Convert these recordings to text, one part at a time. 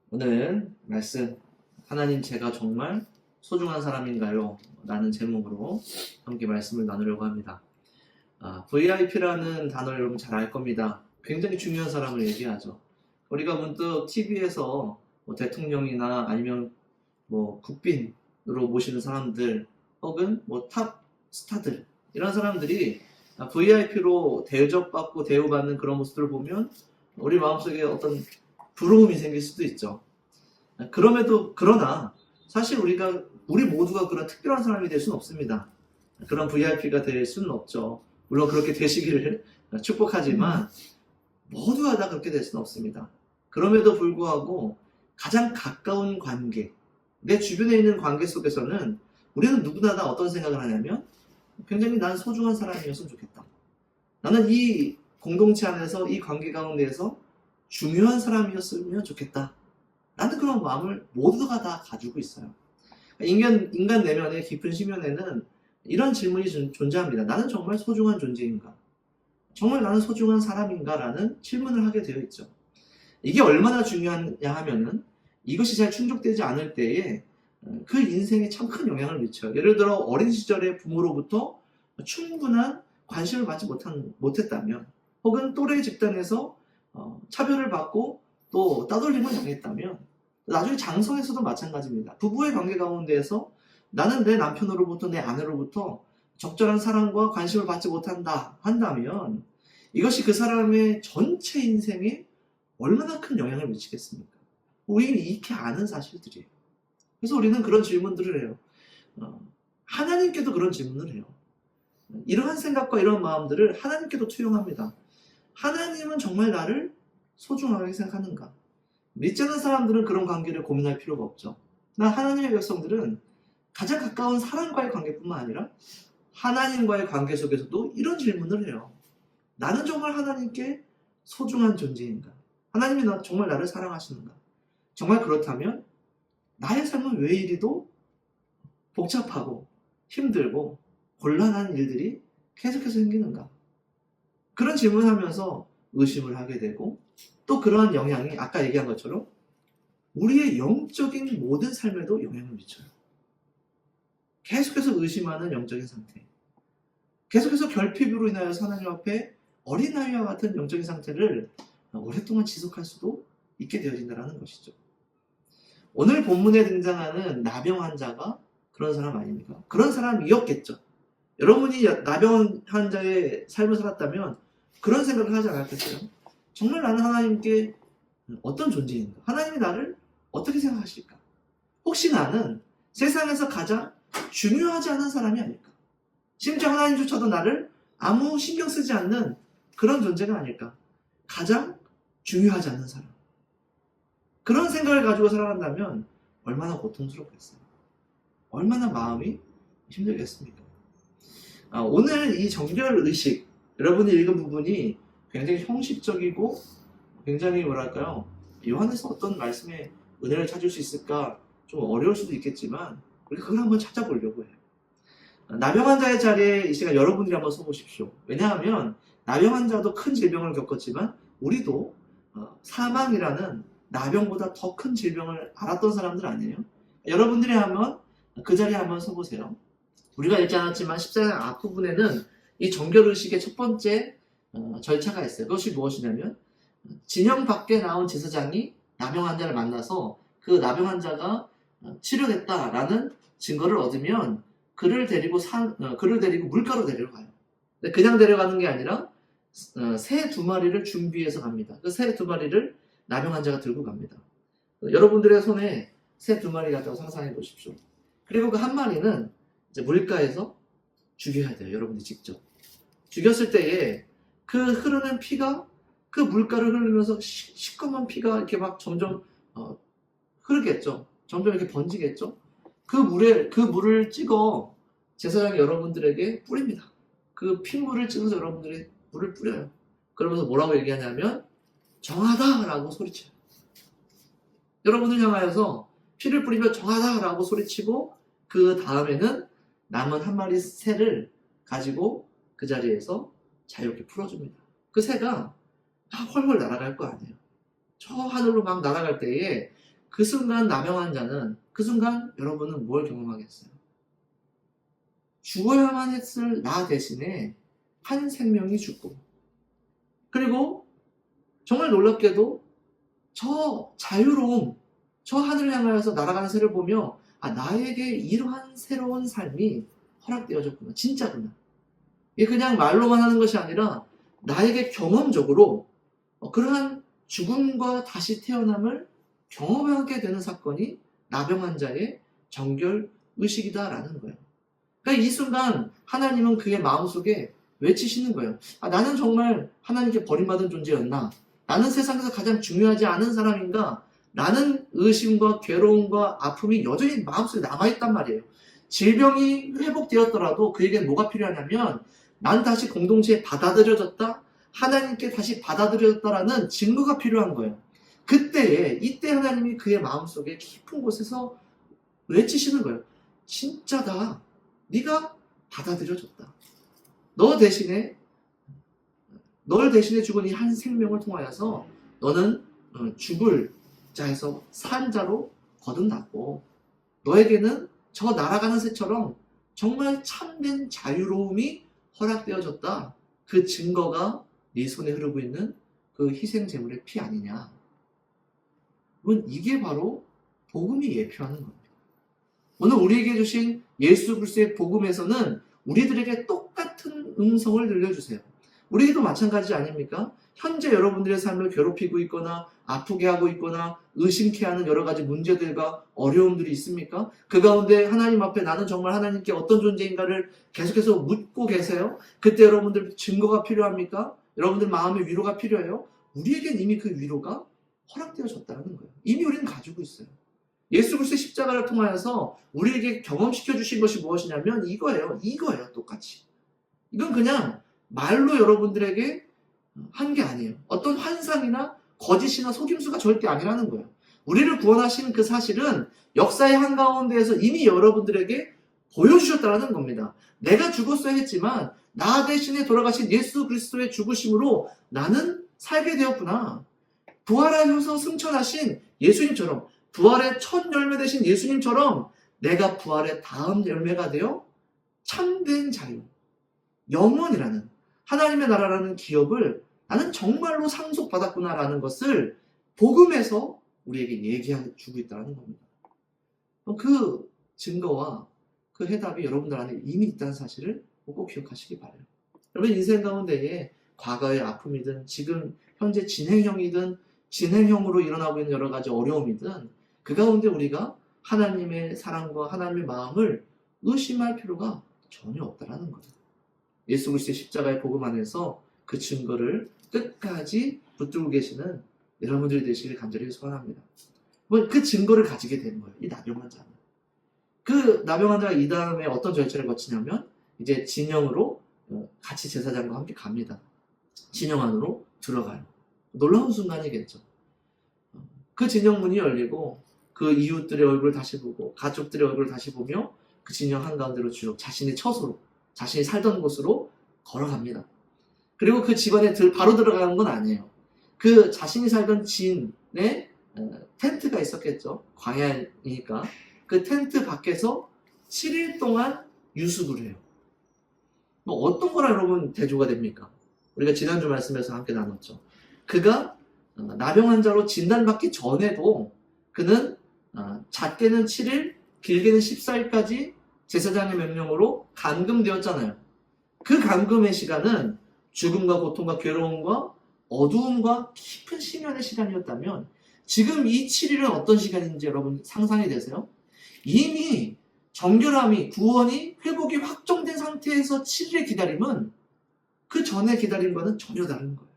오늘 말씀 하나님 제가 정말 소중한 사람인가요? 라는 제목으로 함께 말씀을 나누려고 합니다. VIP라는 단어를 여러분 잘 알 겁니다. 굉장히 중요한 사람을 얘기하죠. 우리가 문득 TV에서 대통령이나 아니면 국빈으로 모시는 사람들 혹은 탑 스타들 이런 사람들이 VIP로 대접받고 대우받는 그런 모습들을 보면 우리 마음속에 어떤 부러움이 생길 수도 있죠. 그러나 사실 우리 모두가 그런 특별한 사람이 될 수는 없습니다. 그런 VIP가 될 수는 없죠. 물론 그렇게 되시기를 축복하지만 모두가 다 그렇게 될 수는 없습니다. 그럼에도 불구하고 가장 가까운 관계, 내 주변에 있는 관계 속에서는 우리는 누구나 다 어떤 생각을 하냐면 굉장히 난 소중한 사람이었으면 좋겠다. 나는 이 공동체 안에서 이 관계 가운데에서 중요한 사람이었으면 좋겠다. 라는 그런 마음을 모두가 다 가지고 있어요. 인간 내면의 깊은 심연에는 이런 질문이 존재합니다. 나는 정말 소중한 존재인가? 정말 나는 소중한 사람인가? 라는 질문을 하게 되어 있죠. 이게 얼마나 중요하냐 하면은 이것이 잘 충족되지 않을 때에 그 인생에 참 큰 영향을 미쳐요. 예를 들어 어린 시절에 부모로부터 충분한 관심을 받지 못했다면 혹은 또래 집단에서 차별을 받고 또 따돌림을 당했다면 나중에 장성에서도 마찬가지입니다. 부부의 관계 가운데에서 나는 내 남편으로부터 내 아내로부터 적절한 사랑과 관심을 받지 못한다 한다면 이것이 그 사람의 전체 인생에 얼마나 큰 영향을 미치겠습니까? 우리는 익히 아는 사실들이에요. 그래서 우리는 그런 질문들을 해요. 하나님께도 그런 질문을 해요. 이러한 생각과 이런 마음들을 하나님께도 투영합니다. 하나님은 정말 나를 소중하게 생각하는가? 믿지 않는 사람들은 그런 관계를 고민할 필요가 없죠. 하나님의 백성들은 가장 가까운 사람과의 관계뿐만 아니라 하나님과의 관계 속에서도 이런 질문을 해요. 나는 정말 하나님께 소중한 존재인가? 하나님이 정말 나를 사랑하시는가? 정말 그렇다면 나의 삶은 왜 이리도 복잡하고 힘들고 곤란한 일들이 계속해서 생기는가? 그런 질문을 하면서 의심을 하게 되고 또 그러한 영향이 아까 얘기한 것처럼 우리의 영적인 모든 삶에도 영향을 미쳐요. 계속해서 의심하는 영적인 상태, 계속해서 결핍으로 인하여서 하나님 앞에 어린아이와 같은 영적인 상태를 오랫동안 지속할 수도 있게 되어진다는 것이죠. 오늘 본문에 등장하는 나병 환자가 그런 사람 아닙니까? 그런 사람이었겠죠. 여러분이 나병 환자의 삶을 살았다면 그런 생각을 하지 않았겠어요? 정말 나는 하나님께 어떤 존재인가? 하나님이 나를 어떻게 생각하실까? 혹시 나는 세상에서 가장 중요하지 않은 사람이 아닐까? 심지어 하나님조차도 나를 아무 신경 쓰지 않는 그런 존재가 아닐까? 가장 중요하지 않는 사람. 그런 생각을 가지고 살아간다면 얼마나 고통스럽겠어요? 얼마나 마음이 힘들겠습니까? 오늘 이 정결의식, 여러분이 읽은 부분이 굉장히 형식적이고 굉장히 요한에서 어떤 말씀의 은혜를 찾을 수 있을까 좀 어려울 수도 있겠지만 우리 그걸 한번 찾아보려고 해요. 나병 환자의 자리에 이 시간 여러분들이 한번 서보십시오. 왜냐하면 나병 환자도 큰 질병을 겪었지만 우리도 사망이라는 나병보다 더 큰 질병을 알았던 사람들 아니에요? 여러분들이 한번 그 자리에 한번 서보세요. 우리가 읽지 않았지만 14장 앞부분에는 이 정결의식의 첫 번째 절차가 있어요. 그것이 무엇이냐면 진영 밖에 나온 제사장이 나병 환자를 만나서 그 나병 환자가 치료됐다라는 증거를 얻으면 그를 데리고 물가로 데려가요. 그냥 데려가는 게 아니라 새 2마리를 준비해서 갑니다. 그 새 2마리를 나병 환자가 들고 갑니다. 여러분들의 손에 새 2마리가 있다고 상상해 보십시오. 그리고 그 한 마리는 이제 물가에서 죽여야 돼요. 여러분이 직접. 죽였을 때에 그 흐르는 피가 그 물가를 흐르면서 시꺼먼 피가 이렇게 막 점점 흐르겠죠. 점점 이렇게 번지겠죠. 그 물을 찍어 제사장이 여러분들에게 뿌립니다. 그 핏물을 찍어서 여러분들이 물을 뿌려요. 그러면서 뭐라고 얘기하냐면 정하다라고 소리쳐요. 여러분을 향하여서 피를 뿌리며 정하다라고 소리치고 그 다음에는 남은 한 마리 새를 가지고 그 자리에서 자유롭게 풀어줍니다. 그 새가 막 훨훨 날아갈 거 아니에요. 저 하늘로 막 날아갈 때에 그 순간 남용한 자는 그 순간 여러분은 뭘 경험하겠어요? 죽어야만 했을 나 대신에 한 생명이 죽고, 그리고 정말 놀랍게도 저 자유로움, 저 하늘을 향하여서 날아가는 새를 보며 나에게 이러한 새로운 삶이 허락되어졌구나. 진짜구나. 이게 그냥 말로만 하는 것이 아니라 나에게 경험적으로 그러한 죽음과 다시 태어남을 경험하게 되는 사건이 나병 자의 정결 의식이다라는 거예요. 그러니까 이 순간 하나님은 그의 마음속에 외치시는 거예요. 나는 정말 하나님께 버림받은 존재였나? 나는 세상에서 가장 중요하지 않은 사람인가? 라는 의심과 괴로움과 아픔이 여전히 마음속에 남아있단 말이에요. 질병이 회복되었더라도 그에게는 뭐가 필요하냐면 난 다시 공동체에 받아들여졌다? 하나님께 다시 받아들여졌다라는 증거가 필요한 거예요. 이때 하나님이 그의 마음속에 깊은 곳에서 외치시는 거예요. 진짜다. 네가 받아들여졌다. 널 대신에 죽은 이 한 생명을 통하여서 너는 죽을 자에서 산 자로 거듭났고, 너에게는 저 날아가는 새처럼 정말 참된 자유로움이 허락되어졌다. 그 증거가 네 손에 흐르고 있는 그 희생 제물의 피 아니냐. 이게 바로 복음이 예표하는 겁니다. 오늘 우리에게 주신 예수 그리스도의 복음에서는 우리들에게 똑같은 음성을 들려주세요. 우리에게도 마찬가지 아닙니까? 현재 여러분들의 삶을 괴롭히고 있거나 아프게 하고 있거나 의심케 하는 여러 가지 문제들과 어려움들이 있습니까? 그 가운데 하나님 앞에 나는 정말 하나님께 어떤 존재인가를 계속해서 묻고 계세요? 그때 여러분들 증거가 필요합니까? 여러분들 마음의 위로가 필요해요? 우리에겐 이미 그 위로가 허락되어졌다는 거예요. 이미 우리는 가지고 있어요. 예수 그리스도의 십자가를 통하여서 우리에게 경험시켜 주신 것이 무엇이냐면 이거예요. 똑같이. 이건 그냥 말로 여러분들에게 한 게 아니에요. 어떤 환상이나 거짓이나 속임수가 절대 아니라는 거예요. 우리를 구원하신 그 사실은 역사의 한가운데에서 이미 여러분들에게 보여주셨다는 겁니다. 내가 죽었어야 했지만 나 대신에 돌아가신 예수 그리스도의 죽으심으로 나는 살게 되었구나. 부활하셔서 승천하신 예수님처럼, 부활의 첫 열매 되신 예수님처럼 내가 부활의 다음 열매가 되어 참된 자유, 영원이라는 하나님의 나라라는 기업을 나는 정말로 상속받았구나라는 것을 복음에서 우리에게 얘기해 주고 있다는 겁니다. 그 증거와 그 해답이 여러분들 안에 이미 있다는 사실을 꼭 기억하시기 바라요. 여러분 인생 가운데에 과거의 아픔이든 지금 현재 진행형으로 일어나고 있는 여러 가지 어려움이든 그 가운데 우리가 하나님의 사랑과 하나님의 마음을 의심할 필요가 전혀 없다라는 거죠. 예수 그리스도의 십자가의 복음 안에서 그 증거를 끝까지 붙들고 계시는 여러분들이 되시길 간절히 소원합니다. 그 증거를 가지게 되는 거예요. 이 나병 자는. 그 나병 자가 이 다음에 어떤 절차를 거치냐면 이제 진영으로 같이 제사장과 함께 갑니다. 진영 안으로 들어가요. 놀라운 순간이겠죠. 그 진영 문이 열리고 그 이웃들의 얼굴을 다시 보고 가족들의 얼굴을 다시 보며 그 진영 한가운데로 쭉 자신의 처소로, 자신이 살던 곳으로 걸어갑니다. 그리고 그 집안에 바로 들어가는 건 아니에요. 그 자신이 살던 진에 텐트가 있었겠죠. 광야니까. 그 텐트 밖에서 7일 동안 유숙을 해요. 어떤 거랑 여러분 대조가 됩니까? 우리가 지난주 말씀에서 함께 나눴죠. 그가 나병 환자로 진단받기 전에도 그는 작게는 7일, 길게는 14일까지 제사장의 명령으로 감금되었잖아요. 그 감금의 시간은 죽음과 고통과 괴로움과 어두움과 깊은 심연의 시간이었다면 지금 이 7일은 어떤 시간인지 여러분 상상이 되세요? 이미 정결함이, 구원이, 회복이 확정된 상태에서 7일의 기다림은 그 전의 기다림과는 전혀 다른 거예요.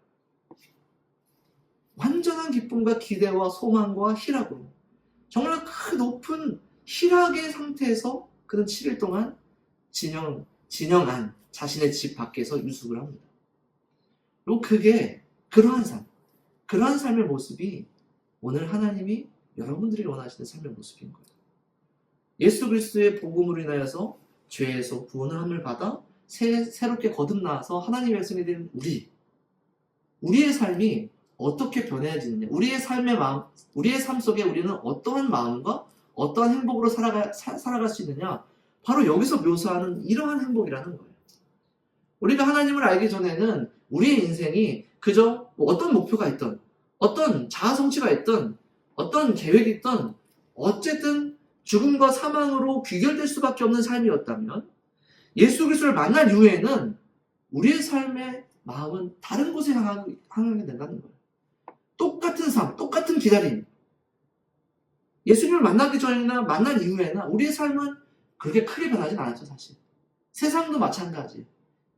완전한 기쁨과 기대와 소망과 희락으로 정말 그 높은 희락의 상태에서 그는 7일 동안 진영한 자신의 집 밖에서 유숙을 합니다. 그리고 그게 그러한 삶의 모습이 오늘 하나님이 여러분들이 원하시는 삶의 모습인 거예요. 예수 그리스도의 복음으로 인하여서 죄에서 구원함을 받아 새롭게 거듭나서 하나님의 백성이 된 우리의 삶이 어떻게 변해지느냐, 우리의 삶의 마음, 우리의 삶 속에 우리는 어떠한 마음과 어떠한 행복으로 살아갈 수 있느냐, 바로 여기서 묘사하는 이러한 행복이라는 거예요. 우리가 하나님을 알기 전에는 우리의 인생이 그저 어떤 목표가 있던, 어떤 자아 성취가 있던, 어떤 계획이 있던, 어쨌든 죽음과 사망으로 귀결될 수밖에 없는 삶이었다면, 예수 그리스도를 만난 이후에는 우리의 삶의 마음은 다른 곳에 향하게 된다는 거예요. 똑같은 삶, 똑같은 기다림. 예수님을 만나기 전이나 만난 이후에나 우리의 삶은 그렇게 크게 변하진 않았죠, 사실. 세상도 마찬가지.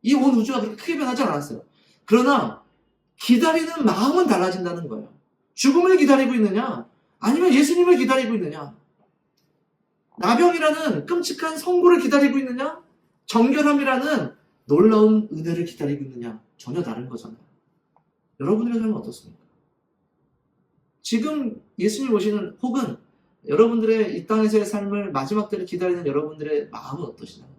이 온 우주가 그렇게 크게 변하지 않았어요. 그러나 기다리는 마음은 달라진다는 거예요. 죽음을 기다리고 있느냐, 아니면 예수님을 기다리고 있느냐, 나병이라는 끔찍한 선고를 기다리고 있느냐, 정결함이라는 놀라운 은혜를 기다리고 있느냐, 전혀 다른 거잖아요. 여러분들의 삶은 어떻습니까? 지금 예수님 오시는, 혹은 여러분들의 이 땅에서의 삶을 마지막 때를 기다리는 여러분들의 마음은 어떠시나요?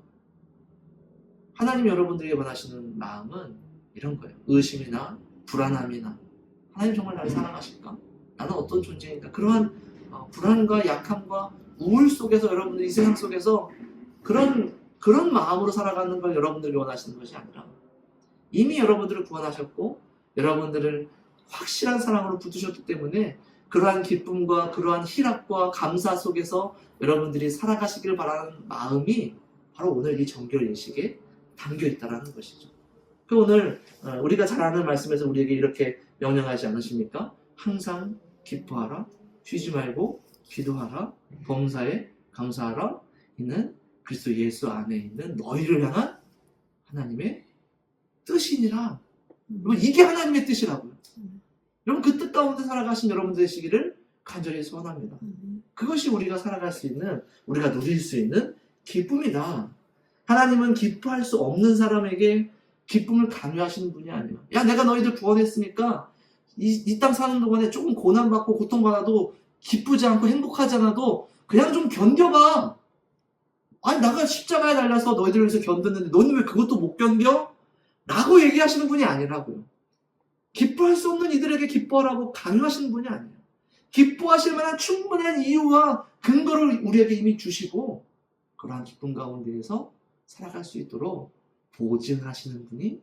하나님 여러분들에게 원하시는 마음은 이런 거예요. 의심이나 불안함이나, 하나님 정말 나를 사랑하실까? 나는 어떤 존재인가? 그러한 불안과 약함과 우울 속에서, 여러분들 이 세상 속에서 그런 마음으로 살아가는 걸 여러분들이 원하시는 것이 아니라, 이미 여러분들을 구원하셨고 여러분들을 확실한 사랑으로 붙드셨기 때문에 그러한 기쁨과 그러한 희락과 감사 속에서 여러분들이 살아가시길 바라는 마음이 바로 오늘 이 정결 예식에 담겨 있다는 것이죠. 그 오늘 우리가 잘 아는 말씀에서 우리에게 이렇게 명령하지 않으십니까? 항상 기뻐하라, 쉬지 말고 기도하라, 범사에 감사하라, 이는 그리스도 예수 안에 있는 너희를 향한 하나님의 뜻이니라. 이게 하나님의 뜻이라고요. 여러분, 그 뜻 가운데 살아가신 여러분 되시기를 간절히 소원합니다. 그것이 우리가 살아갈 수 있는, 우리가 누릴 수 있는 기쁨이다. 하나님은 기뻐할 수 없는 사람에게 기쁨을 강요하시는 분이 아니에요. 야, 내가 너희들 구원했으니까 이 땅 사는 동안에 조금 고난받고 고통받아도 기쁘지 않고 행복하지 않아도 그냥 좀 견뎌봐. 아니, 나가 십자가에 달려서 너희들을 위해서 견뎠는데 너는 왜 그것도 못 견뎌? 라고 얘기하시는 분이 아니라고요. 기뻐할 수 없는 이들에게 기뻐하라고 강요하시는 분이 아니에요. 기뻐하실 만한 충분한 이유와 근거를 우리에게 이미 주시고, 그러한 기쁨 가운데에서 살아갈 수 있도록 보증하시는 분이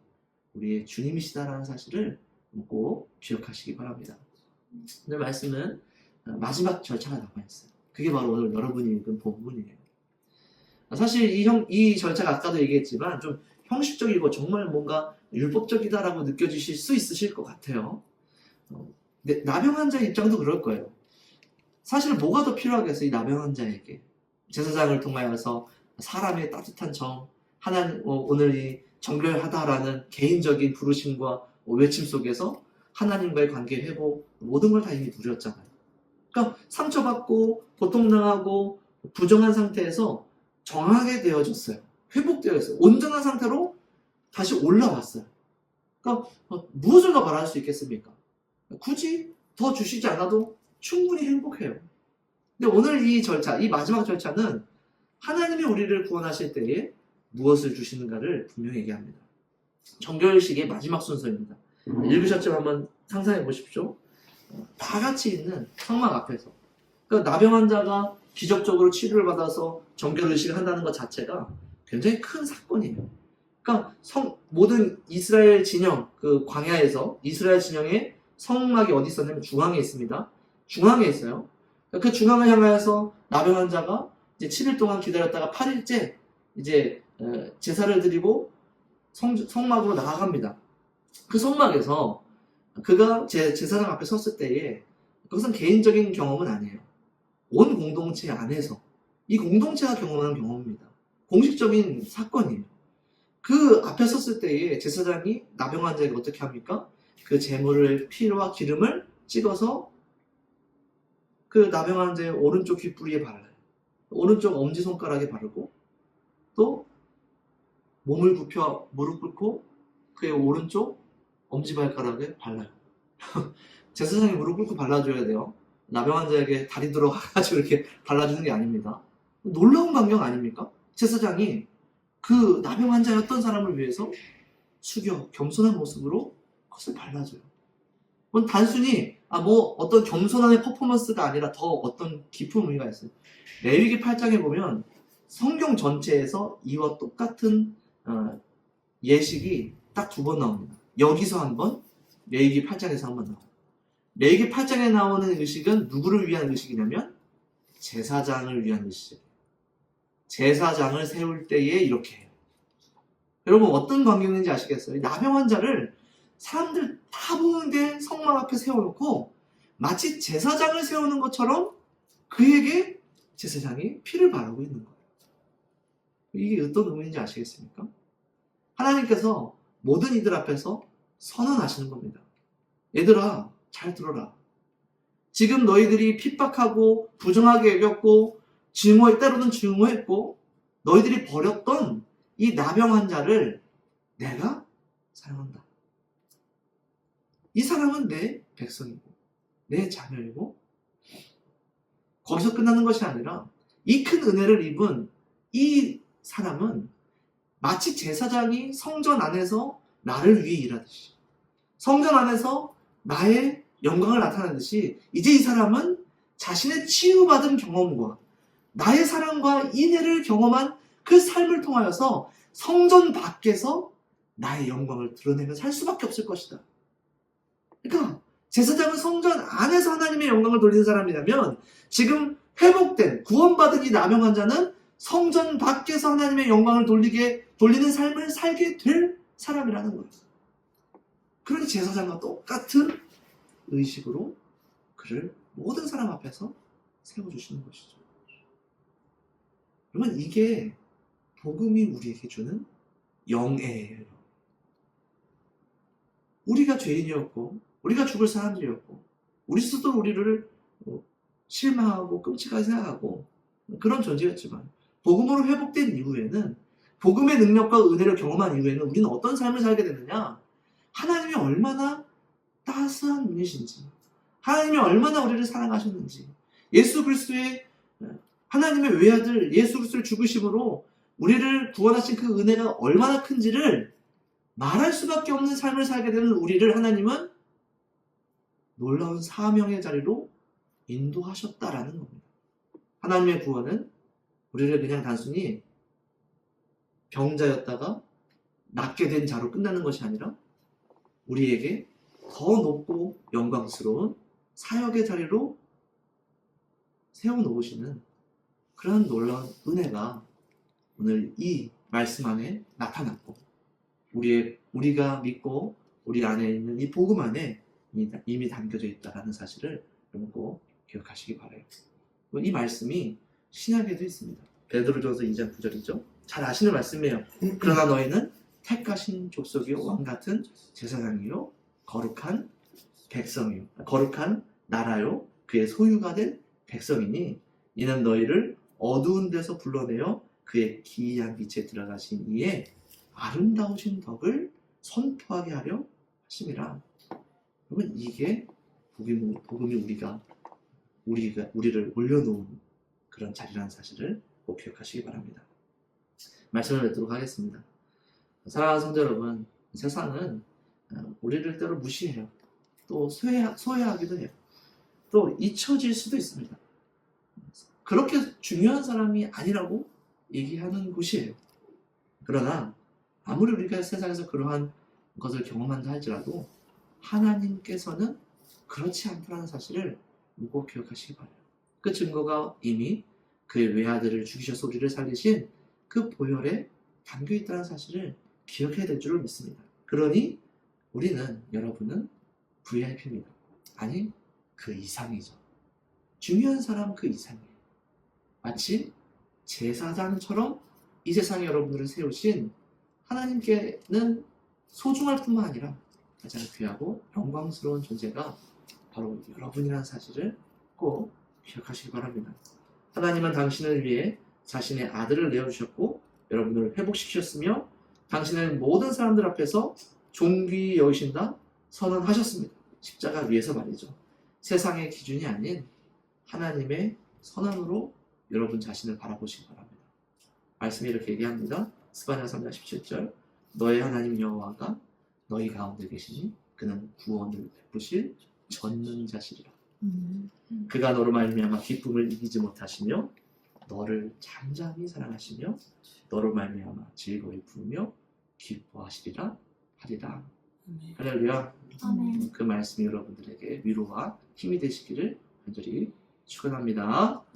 우리의 주님이시다라는 사실을 꼭 기억하시기 바랍니다. 오늘 말씀은 마지막 절차가 남아있어요. 그게 바로 오늘 여러분이 읽은 본문이에요. 사실 이 절차가 아까도 얘기했지만 좀 형식적이고 정말 뭔가 율법적이다라고 느껴지실 수 있으실 것 같아요. 나병 환자의 입장도 그럴 거예요. 사실 뭐가 더 필요하겠어요? 이 나병 환자에게 제사장을 통하여서 사람의 따뜻한 정, 하나님 오늘 이 정결하다라는 개인적인 부르심과 외침 속에서 하나님과의 관계 회복, 모든 걸 다 이미 누렸잖아요. 그러니까 상처받고 고통당하고 부정한 상태에서 정하게 되어졌어요. 회복되었어요. 온전한 상태로 다시 올라왔어요. 그러니까 무엇을 더 바랄 수 있겠습니까? 굳이 더 주시지 않아도 충분히 행복해요. 근데 오늘 이 절차, 이 마지막 절차는 하나님이 우리를 구원하실 때에 무엇을 주시는가를 분명히 얘기합니다. 정결식의 마지막 순서입니다. 읽으셨지만 한번 상상해 보십시오. 다 같이 있는 성막 앞에서, 그러니까 나병 환자가 기적적으로 치료를 받아서 정결의식을 한다는 것 자체가 굉장히 큰 사건이에요. 그러니까 모든 이스라엘 진영, 그 광야에서 이스라엘 진영의 성막이 어디 있었냐면 중앙에 있습니다. 중앙에 있어요. 그 중앙을 향하여서 나병 환자가 이제 7일 동안 기다렸다가 8일째 이제 제사를 드리고 성막으로 나아갑니다. 그 성막에서 그가 제사장 앞에 섰을 때에 그것은 개인적인 경험은 아니에요. 온 공동체 안에서 이 공동체가 경험하는 경험입니다. 공식적인 사건이에요. 그 앞에 섰을 때에 제사장이 나병 환자에게 어떻게 합니까? 그 제물을 피와 기름을 찍어서 그 나병 환자의 오른쪽 귓부리에 바르요. 오른쪽 엄지손가락에 바르고 또 몸을 굽혀 무릎 꿇고 그의 오른쪽 엄지발가락에 발라요. 제사장이 무릎 꿇고 발라줘야 돼요. 나병 환자에게 다리 들어가가지고 이렇게 발라주는 게 아닙니다. 놀라운 광경 아닙니까? 제사장이 그 나병 환자였던 사람을 위해서 숙여 겸손한 모습으로 그것을 발라줘요. 그건 단순히 뭐 어떤 겸손함의 퍼포먼스가 아니라 더 어떤 깊은 의미가 있어요. 레위기 8장에 보면 성경 전체에서 이와 똑같은 예식이 딱 2번 나옵니다. 여기서 한 번, 레위기 8장에서 한 번 나와요. 레위기 8장에 나오는 의식은 누구를 위한 의식이냐면 제사장을 위한 의식이에요. 제사장을 세울 때에 이렇게 해요. 여러분 어떤 광경인지 아시겠어요? 나병 환자를 사람들 다 보는데 성막 앞에 세워놓고 마치 제사장을 세우는 것처럼 그에게 제사장이 피를 바르고 있는 거예요. 이게 어떤 의미인지 아시겠습니까? 하나님께서 모든 이들 앞에서 선언하시는 겁니다. 얘들아, 잘 들어라. 지금 너희들이 핍박하고 부정하게 여겼고 때로는 증오했고 너희들이 버렸던 이 나병 환자를 내가 사랑한다. 이 사람은 내 백성이고 내 자녀이고 거기서 끝나는 것이 아니라 이 큰 은혜를 입은 이 사람은 마치 제사장이 성전 안에서 나를 위해 일하듯이 성전 안에서 나의 영광을 나타내듯이 이제 이 사람은 자신의 치유받은 경험과 나의 사랑과 인애를 경험한 그 삶을 통하여서 성전 밖에서 나의 영광을 드러내며 살 수밖에 없을 것이다. 그러니까 제사장은 성전 안에서 하나님의 영광을 돌리는 사람이라면 지금 회복된 구원받은 이 나병 환자는 성전 밖에서 하나님의 영광을 돌리는 삶을 살게 될 사람이라는 거예요. 그러니 제사장과 똑같은 의식으로 그를 모든 사람 앞에서 세워주시는 것이죠. 그러면 이게 복음이 우리에게 주는 영예예요. 우리가 죄인이었고 우리가 죽을 사람들이었고 우리 스스로 우리를 실망하고 끔찍하게 생각하고 그런 존재였지만 복음으로 회복된 이후에는 복음의 능력과 은혜를 경험한 이후에는 우리는 어떤 삶을 살게 되느냐? 하나님이 얼마나 따스한 분이신지 하나님이 얼마나 우리를 사랑하셨는지 예수 그리스도의 하나님의 외아들 예수 그리스도를 죽으심으로 우리를 구원하신 그 은혜가 얼마나 큰지를 말할 수밖에 없는 삶을 살게 되는 우리를 하나님은 놀라운 사명의 자리로 인도하셨다라는 겁니다. 하나님의 구원은 우리를 그냥 단순히 병자였다가 낫게 된 자로 끝나는 것이 아니라 우리에게 더 높고 영광스러운 사역의 자리로 세워놓으시는 그런 놀라운 은혜가 오늘 이 말씀 안에 나타났고 우리가 믿고 우리 안에 있는 이 복음 안에 이미 담겨져 있다는 사실을 여러분 꼭 기억하시기 바라요. 이 말씀이 신약에도 있습니다. 베드로전서 2장 9절이죠. 잘 아시는 말씀이에요. 그러나 너희는 택하신 족속이요 왕같은 제사장이요 거룩한 백성이요 거룩한 나라요 그의 소유가 된 백성이니 이는 너희를 어두운 데서 불러내어 그의 기이한 빛에 들어가신 이에 아름다우신 덕을 선포하게 하려 하심이라. 그러면 이게 복음이 우리를 올려놓은 그런 자리라는 사실을 꼭 기억하시기 바랍니다. 말씀을 맺도록 하겠습니다. 사랑하는 성도 여러분, 세상은 우리를 때로 무시해요. 또 소외하기도 해요. 또 잊혀질 수도 있습니다. 그렇게 중요한 사람이 아니라고 얘기하는 곳이에요. 그러나 아무리 우리가 세상에서 그러한 것을 경험한다 할지라도 하나님께서는 그렇지 않다는 사실을 꼭 기억하시기 바라요. 그 증거가 이미 그의 외아들을 죽이셔서 우리를 살리신 그 보혈에 담겨있다는 사실을 기억해야 될 줄을 믿습니다. 그러니 여러분은 VIP입니다. 아니 그 이상이죠. 중요한 사람 그 이상이에요. 마치 제사장처럼 이 세상에 여러분들을 세우신 하나님께는 소중할 뿐만 아니라 가장 귀하고 영광스러운 존재가 바로 여러분이라는 사실을 꼭 기억하시기 바랍니다. 하나님은 당신을 위해 자신의 아들을 내어주셨고 여러분을 회복시키셨으며 당신을 모든 사람들 앞에서 존귀히 여기신다 선언하셨습니다. 십자가 위에서 말이죠. 세상의 기준이 아닌 하나님의 선언으로 여러분 자신을 바라보시기 바랍니다. 말씀이 이렇게 얘기합니다. 스바냐 3장 17절 너의 하나님 여호와가 너희 가운데 계시니 그는 구원을 베푸실 전능자시리라. 음. 그가 너로 말미암아 기쁨을 이기지 못하시며 너를 잠잠히 사랑하시며 너로 말미암아 즐거이 부르며 기뻐하시리라 하리라. 아멘. 할렐루야. 아멘. 그 말씀이 여러분들에게 위로와 힘이 되시기를 간절히 축원합니다.